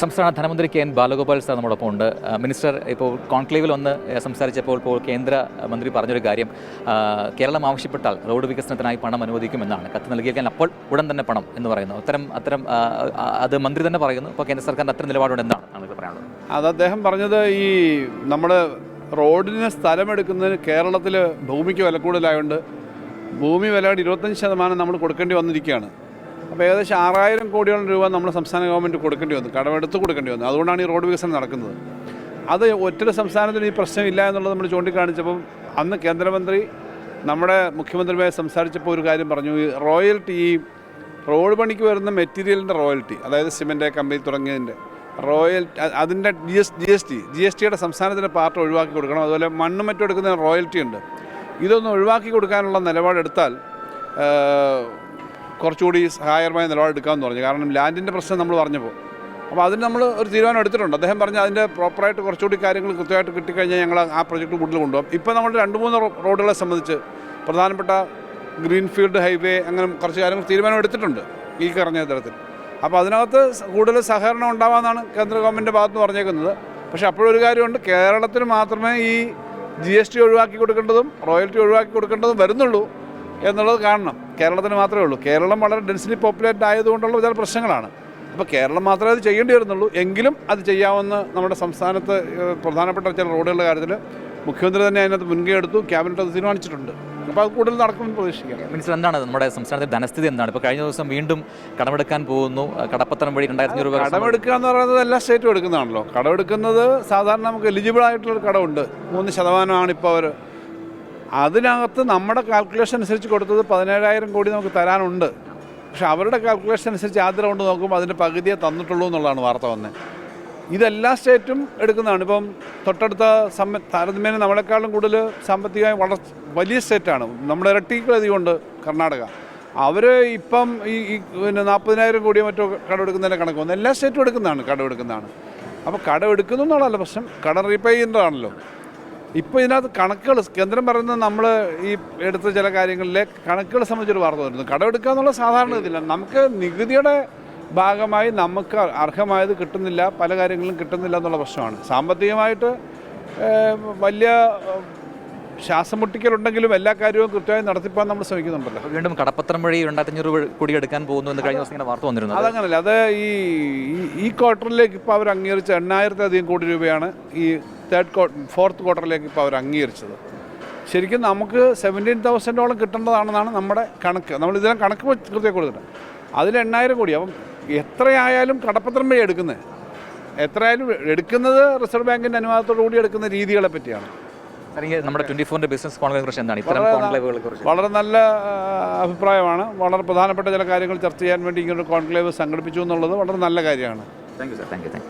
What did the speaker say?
സംസ്ഥാന ധനമന്ത്രി K N Balagopal sir നമ്മോടൊപ്പം ഉണ്ട്. മിനിസ്റ്റർ ഇപ്പോൾ കോൺക്ലേവിൽ ഒന്ന് സംസാരിച്ചപ്പോൾ കേന്ദ്രമന്ത്രി പറഞ്ഞൊരു കാര്യം, കേരളം ആവശ്യപ്പെട്ടാൽ റോഡ് വികസനത്തിനായി പണം അനുവദിക്കുമെന്നാണ്. കത്ത് നൽകിയാൽ അപ്പോൾ ഉടൻ തന്നെ പണം എന്ന് പറയുന്നു. അത്തരം അത് മന്ത്രി തന്നെ പറയുന്നു. ഇപ്പോൾ കേന്ദ്ര സർക്കാരിൻ്റെ അത്തരം നിലപാടുണ്ട് എന്നാണ് നമുക്ക് പറയാനുള്ളത്. അത് അദ്ദേഹം പറഞ്ഞത് ഈ നമ്മൾ റോഡിന് സ്ഥലമെടുക്കുന്നതിന് കേരളത്തിൽ ഭൂമിക്ക് വില കൂടുതലായതുകൊണ്ട് ഭൂമി വിലയുടെ 25% നമ്മൾ കൊടുക്കേണ്ടി വന്നിരിക്കുകയാണ്. അപ്പോൾ ഏകദേശം 6000 കോടിയോളം രൂപ നമ്മുടെ സംസ്ഥാന ഗവൺമെൻറ് കൊടുക്കേണ്ടി വന്നു, കടമെടുത്ത് കൊടുക്കേണ്ടി വന്നു. അതുകൊണ്ടാണ് ഈ റോഡ് വികസനം നടക്കുന്നത്. അത് ഒറ്റ സംസ്ഥാനത്തിന് ഈ പ്രശ്നമില്ല എന്നുള്ളത് നമ്മൾ ചൂണ്ടിക്കാണിച്ചപ്പം അന്ന് കേന്ദ്രമന്ത്രി നമ്മുടെ മുഖ്യമന്ത്രിയുമായി സംസാരിച്ചപ്പോൾ ഒരു കാര്യം പറഞ്ഞു. ഈ റോയൽറ്റി, ഈ റോഡ് പണിക്ക് വരുന്ന മെറ്റീരിയലിൻ്റെ റോയൽറ്റി, അതായത് സിമൻറ്റ് കമ്പനി തുടങ്ങിയതിൻ്റെ അതിൻ്റെ ജി എസ് ടിയുടെ സംസ്ഥാനത്തിൻ്റെ പാർട്ട് ഒഴിവാക്കി കൊടുക്കണം. അതുപോലെ മണ്ണും മറ്റും എടുക്കുന്നതിന് റോയൽറ്റി ഉണ്ട്. ഇതൊന്നും ഒഴിവാക്കി കൊടുക്കാനുള്ള നിലപാടെടുത്താൽ കുറച്ചുകൂടി സഹായകരമായ നിലപാടെടുക്കാമെന്ന് പറഞ്ഞു. കാരണം ലാൻഡിൻ്റെ പ്രശ്നം നമ്മൾ പറഞ്ഞപ്പോൾ അപ്പോൾ അതിന് നമ്മൾ ഒരു തീരുമാനം എടുത്തിട്ടുണ്ട്. അദ്ദേഹം പറഞ്ഞ് അതിൻ്റെ പ്രോപ്പറായിട്ട് കുറച്ചുകൂടി കാര്യങ്ങൾ കൃത്യമായിട്ട് കിട്ടിക്കഴിഞ്ഞാൽ ഞങ്ങൾ ആ പ്രൊജക്റ്റ് കൂടുതൽ കൊണ്ടുപോകും. ഇപ്പോൾ നമ്മൾ 2-3 റോഡുകളെ സംബന്ധിച്ച് പ്രധാനപ്പെട്ട ഗ്രീൻഫീൽഡ് ഹൈവേ അങ്ങനെ കുറച്ച് കാര്യങ്ങൾ തീരുമാനം എടുത്തിട്ടുണ്ട് ഈ പറഞ്ഞ തരത്തിൽ. അപ്പോൾ അതിനകത്ത് കൂടുതൽ സഹകരണം ഉണ്ടാവാമെന്നാണ് കേന്ദ്ര ഗവൺമെൻറ്റിൻ്റെ ഭാഗത്ത് പറഞ്ഞേക്കുന്നത്. പക്ഷേ അപ്പോഴൊരു കാര്യമുണ്ട്, കേരളത്തിന് മാത്രമേ ഈ GST ഒഴിവാക്കി കൊടുക്കേണ്ടതും റോയൽറ്റി ഒഴിവാക്കി കൊടുക്കേണ്ടതും വരുന്നുള്ളൂ എന്നുള്ളത് കാണണം. കേരളത്തിന് മാത്രമേ ഉള്ളൂ. കേരളം വളരെ ഡെൻസിറ്റി പോപ്പുലേറ്റഡ് ആയതുകൊണ്ടുള്ള ചില പ്രശ്നങ്ങളാണ്. അപ്പോൾ കേരളം മാത്രമേ അത് ചെയ്യേണ്ടി വരുന്നുള്ളൂ. എങ്കിലും അത് ചെയ്യാവുന്ന നമ്മുടെ സംസ്ഥാനത്ത് പ്രധാനപ്പെട്ട ചില റോഡുകളുടെ കാര്യത്തിൽ മുഖ്യമന്ത്രി തന്നെ അതിനകത്ത് മുൻകൈ എടുത്തു, ക്യാബിനറ്റ് അത് തീരുമാനിച്ചിട്ടുണ്ട്. അപ്പോൾ അത് കൂടുതൽ നടക്കുമെന്ന് പ്രതീക്ഷിക്കാം. മിനിസ്റ്റർ, എന്താണ് നമ്മുടെ സംസ്ഥാനത്തെ ധനസ്ഥിതി എന്താണ്? ഇപ്പോൾ കഴിഞ്ഞ ദിവസം വീണ്ടും കടമെടുക്കാൻ പോകുന്നു. കടപ്പത്രം വഴി 2000 രൂപ കടമെടുക്കുക എന്ന് പറയുന്നത് എല്ലാ സ്റ്റേറ്റും എടുക്കുന്നതാണല്ലോ. കടമെടുക്കുന്നത് സാധാരണ നമുക്ക് എലിജിബിൾ ആയിട്ടുള്ളൊരു കടമുണ്ട്, 3% ഇപ്പോൾ അവർ. അതിനകത്ത് നമ്മുടെ കാൽക്കുലേഷൻ അനുസരിച്ച് കൊടുത്തത് 17000 കോടി നമുക്ക് തരാനുണ്ട്. പക്ഷെ അവരുടെ കാൽക്കുലേഷൻ അനുസരിച്ച് ആദ്യ റൗണ്ട് നോക്കുമ്പോൾ അതിൻ്റെ പകുതിയെ തന്നിട്ടുള്ളൂ എന്നുള്ളതാണ് വാർത്ത വന്നത്. ഇതെല്ലാ സ്റ്റേറ്റും എടുക്കുന്നതാണ്. ഇപ്പം തൊട്ടടുത്ത താരതമ്യേന നമ്മളെക്കാളും കൂടുതൽ സാമ്പത്തികമായി വലിയ സ്റ്റേറ്റാണ്, നമ്മുടെ ഇരട്ടികളധികം ഉണ്ട് കർണാടക. അവർ ഇപ്പം ഈ 40,000 കോടിയോ മറ്റോ കടമെടുക്കുന്നതിൻ്റെ കണക്ക് വന്നു. എല്ലാ സ്റ്റേറ്റും കടമെടുക്കുന്നതാണ്. അപ്പോൾ കടമെടുക്കുന്നു എന്നുള്ളതല്ല പ്രശ്നം, കടം റീപേ ചെയ്യുന്നതാണല്ലോ. ഇപ്പോൾ ഇതിനകത്ത് കണക്കുകൾ കേന്ദ്രം പറയുന്നത് നമ്മൾ ഈ എടുത്ത ചില കാര്യങ്ങളിലെ കണക്കുകളെ സംബന്ധിച്ചൊരു വാർത്ത വരുന്നു. കടമെടുക്കുക എന്നുള്ള സാധാരണ ഇതില്ല. നമുക്ക് നികുതിയുടെ ഭാഗമായി നമുക്ക് അർഹമായത് കിട്ടുന്നില്ല, പല കാര്യങ്ങളും കിട്ടുന്നില്ല എന്നുള്ള പ്രശ്നമാണ്. സാമ്പത്തികമായിട്ട് വലിയ ശ്വാസം മുട്ടിക്കലുണ്ടെങ്കിലും എല്ലാ കാര്യവും കൃത്യമായി നടത്തിപ്പാൻ നമ്മൾ ശ്രമിക്കുന്നുണ്ടല്ലോ. വീണ്ടും കടപ്പത്രം വഴി 2500 കോടി എടുക്കാൻ പോകുന്നു എന്ന് കഴിഞ്ഞ ദിവസം ഇങ്ങനെ വാർത്ത വന്നിരുന്നു. അതങ്ങനല്ല, അത് ഈ ക്വാർട്ടറിലേക്ക് ഇപ്പോൾ അവർ അംഗീകരിച്ച 8000-ലധികം കോടി രൂപയാണ് ഈ ഫോർത്ത് ക്വാർട്ടറിലേക്ക് ഇപ്പോൾ അവർ അംഗീകരിച്ചത്. ശരിക്കും നമുക്ക് 17,000-ഓളം കിട്ടേണ്ടതാണെന്നാണ് നമ്മുടെ കണക്ക്. നമ്മളിതിനെ കണക്ക് കൃത്യം കൊടുത്തിട്ട് അതിൽ 8000 കോടി. അപ്പം എത്രയായാലും കടപ്പത്രം വഴി എത്രയായാലും എടുക്കുന്നത് റിസർവ് ബാങ്കിൻ്റെ അനുവാദത്തോടു കൂടി എടുക്കുന്ന രീതികളെ പറ്റിയാണ്. നമ്മുടെ 24-ന്റെ ബിസിനസ് കോൺക്ലേവിനെ കുറിച്ച് എന്താണ് ഇത്തരം കോൺക്ലേവുകളെ കുറിച്ച്? വളരെ നല്ല അഭിപ്രായമാണ്. വളരെ പ്രധാനപ്പെട്ട ചില കാര്യങ്ങൾ ചർച്ച ചെയ്യാൻ വേണ്ടി ഇങ്ങനൊരു കോൺക്ലേവ് സംഘടിപ്പിച്ചു എന്നുള്ളത് വളരെ നല്ല കാര്യമാണ്. Thank you sir. Thank you.